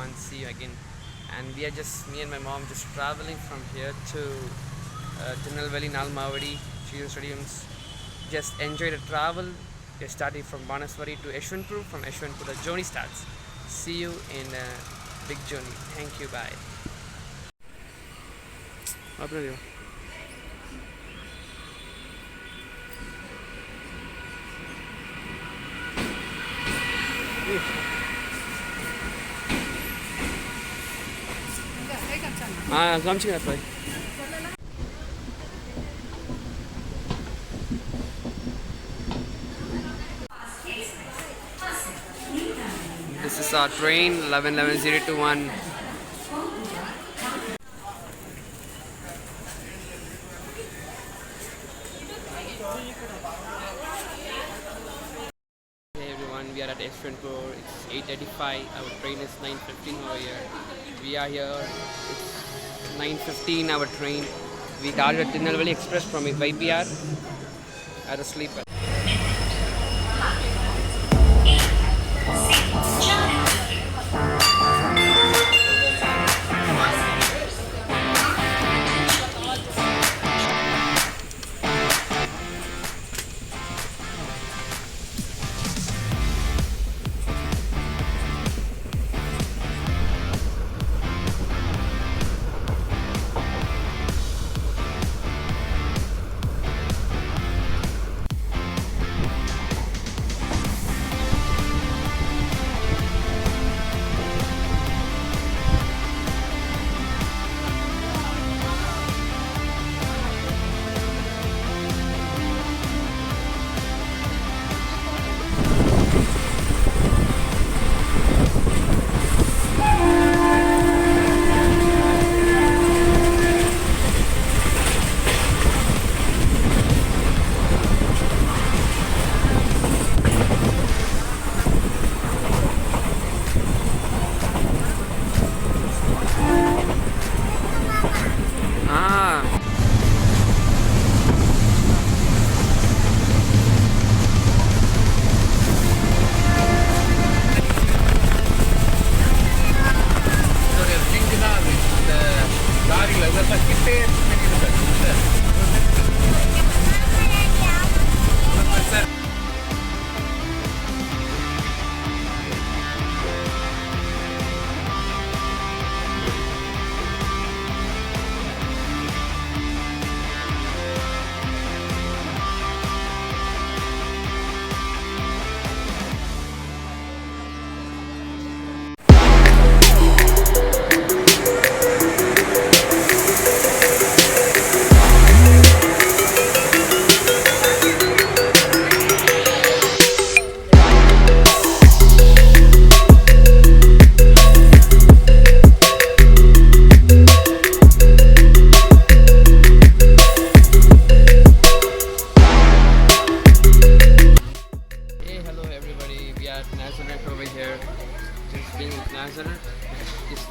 everyone. See you again. And we are just, me and my mom, just traveling from here to Tirunelveli, Nalmavadi, Chiro Stadiums. Just enjoy the travel. We're starting from Banaswari to Yeshwanthpur. From Yeshwanthpur, the journey starts. See you in a big journey. Thank you. Bye. This is our train 1111 Hey everyone, we are at Yeshwanthpur. It's 8:35. Our train is 9:15 over here. We are here. It's 9:15. Our train. We got at Tirunelveli Express from YPR as a sleeper.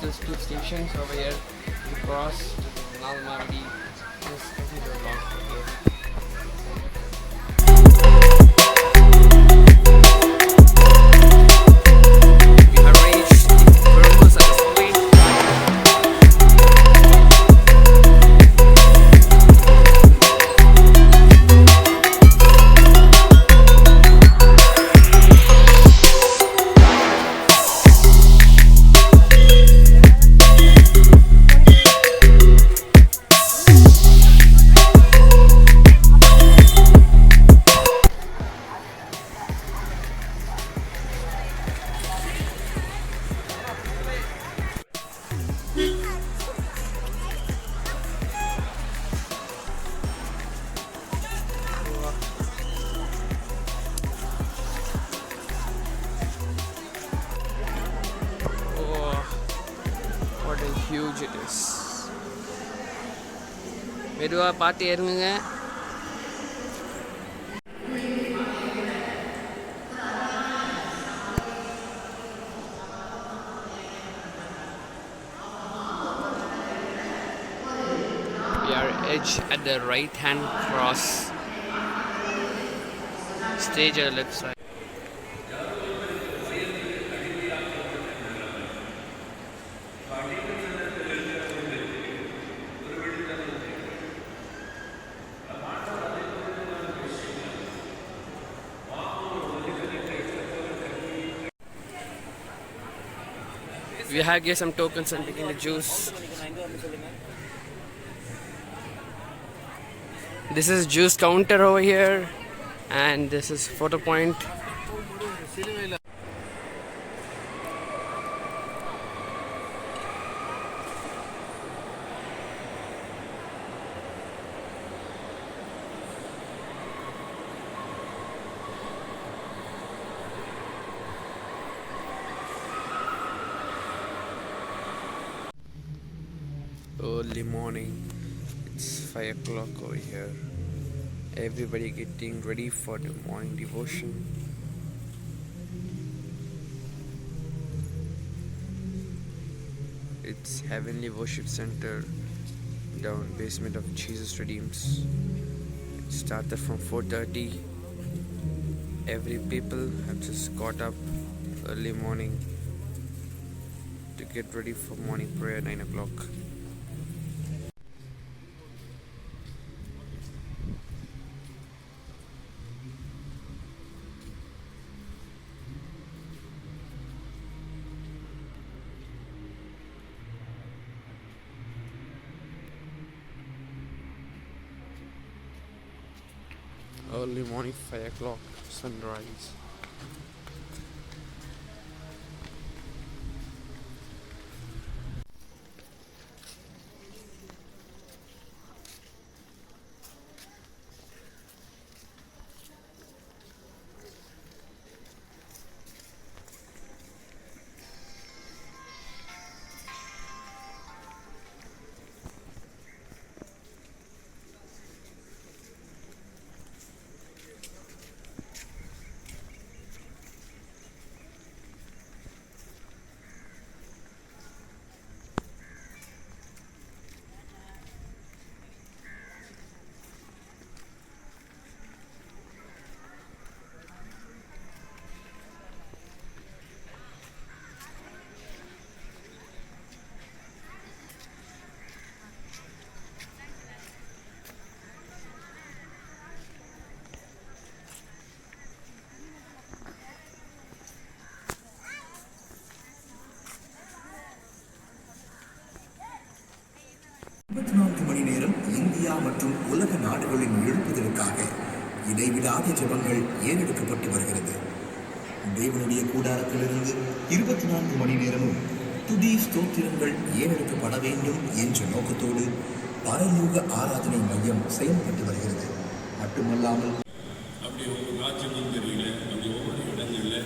Just two stations over here. We cross Nalmavadi. Just continue along from here. Huge it is. மெதுவா பார்த்து ஏறுங்க. We are edge at the right hand cross. Stage at the left side. We have here some tokens and taking the juice. This is juice counter over here, and this is photo point. Early morning, it's 5 o'clock over here. Everybody getting ready for the morning devotion. It's Heavenly Worship Center down basement of Jesus Redeems. It started from 4:30. Every people have just got up early morning to get ready for morning prayer 9 o'clock. Early morning 5 o'clock sunrise. மணி நேரம் India மற்றும் உலக நாடுகளின் எழுப்புதலுக்காக இடைவிடாத ஜெபங்கள் ஏறெடுக்கப்பட்டு வருகிறது. தேவனுடைய கூடாரத்திலிருந்து 24 மணி நேரமும் துதி ஸ்தோத்திரங்கள் ஏறெடுக்கப்பட வேண்டும் என்ற நோக்கத்தோடு பரலோக ஆராதனை மையம் செயல்பட்டு வருகிறது. மட்டுமல்லாமல் அப்படி ஒரு ராஜ்யம் தெரியல, அப்படி ஒவ்வொரு இடங்களில்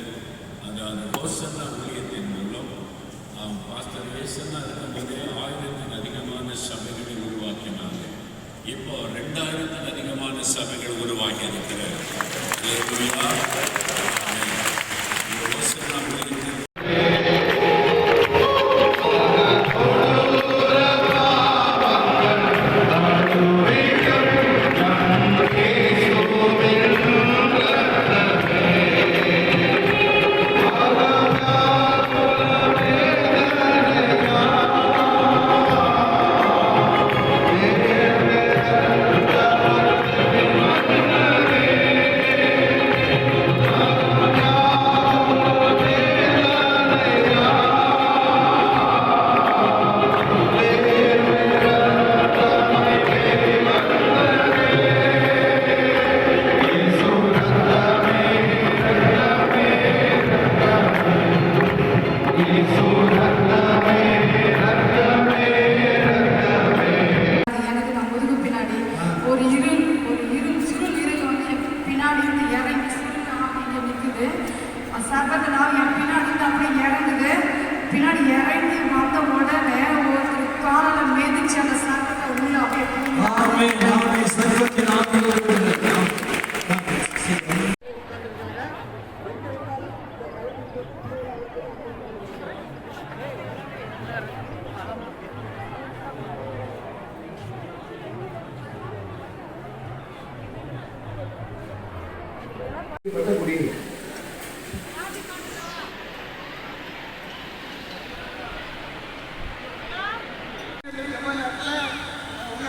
அந்த ஹோசன்னா ஊழியத்தின் மூலம் பாஸ்டர் வேசன்னா இருக்கும்போதே 1000க்கும் அதிகமான சபைகளை உருவாக்கினாங்க. இப்போ 2000க்கும் அதிகமான சபைகள் உருவாக்கி இருக்கிறார். ஹோசன்னா ஊழியத்தின்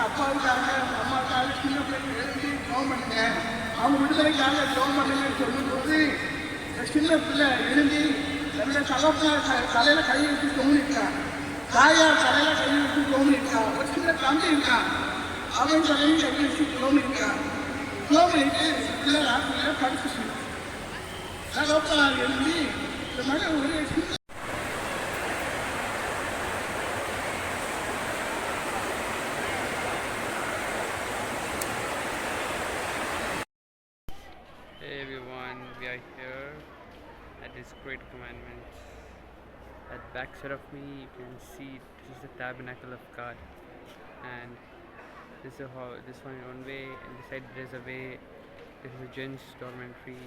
அப்பாவுக்காக அம்மாவுக்காக சின்ன பிள்ளைங்க எழுதி ஜோம் பண்ணுங்க, அவங்க விடுதலைக்காக ஜோம் பண்ணுங்கன்னு சொல்லும்போது சின்ன பிள்ளை எழுதி தன்னுடைய தகப்பனார் தலையில் கை வச்சு தொங்கிருக்கான், தாயார் தலையில் கை வச்சு தொங்கிருக்கான், ஒரு சின்ன தம்பி இருக்கான், அவன் தலையில் கை வச்சு தொங்கிருக்கான். தோமிட்டு பிள்ளை ராத்திரியில் படுத்துச்சு. தகப்பனார் எழுதி இந்த மாதிரி ஒரு Hey everyone, we are here at this great commandment. At back side of me you can see this is the tabernacle of God, and this is how this one way, and this side there is a way. This is a gents dormitory,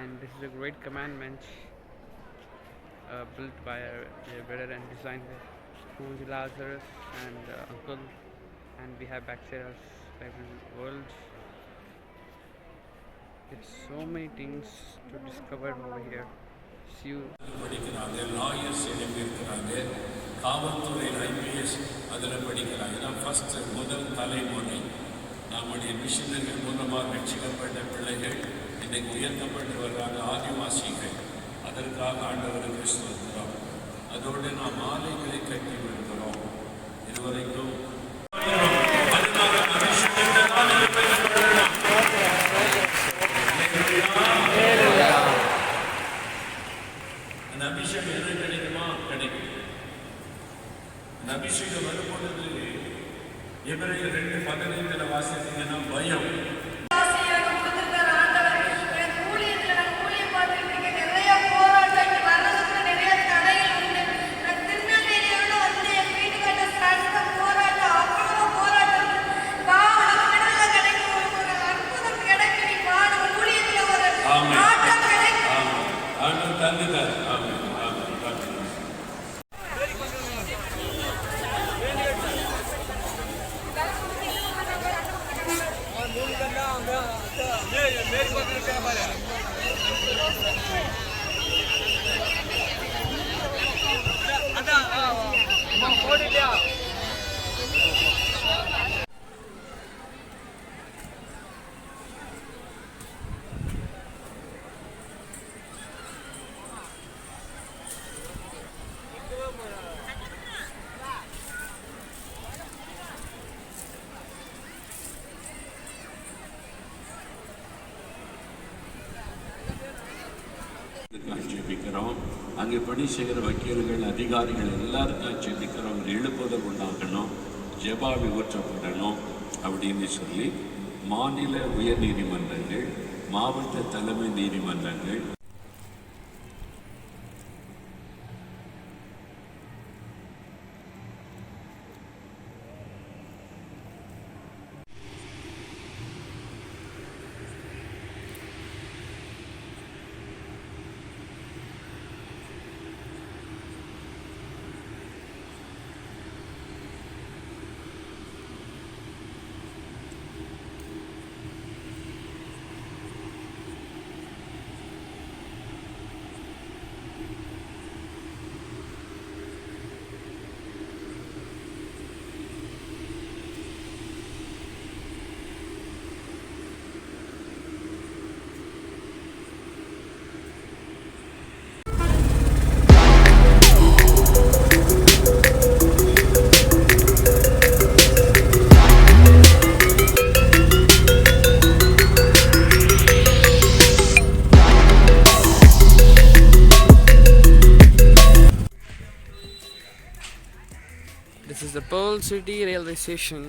and this is a great commandment built by a brother and designed by Moons Lazarus and uncle, and we have backside us Bible world. There's so many things to discover over here. See you. படிக்கிறாங்க, lawyers இருக்கிறாங்க, காவல்துறையில் IPS அதில் படிக்கிறாங்க. இதான் first முதல் தலைமுறை நம்முடைய மிஷினர்கள் மூலமாக ரட்சிக்கப்பட்ட பிள்ளைகள் இன்றைக்கு உயர்த்தப்பட்டு வர்றாங்க, ஆதிவாசிகள். அதற்காக ஆண்டவருக்கு ஸ்தோத்திரம். அதோடு நாம் மாலைகளை கட்டி வருகிறோம். இதுவரைக்கும் அந்த அபிஷேகம் எது கிடைக்குமா? கிடைக்கும். அந்த அபிஷேகம் வரும்பொழுது எபிரேயர் 2:15 வாசித்தீங்கன்னா பயம் தந்துட்டார். ஜெபிக்கிறோம். அங்கே பணி செய்கிற வக்கீல்கள், அதிகாரிகள் எல்லாருக்கும் ஜெபிக்கிறோம். எழுப்புதல் உண்டாகணும், ஜெபாவி ஊற்றப்படணும் அப்படின்னு சொல்லி மாநில உயர் நீதிமன்றங்கள், மாவட்ட தலைமை நீதிமன்றங்கள், This is the Pearl City railway station.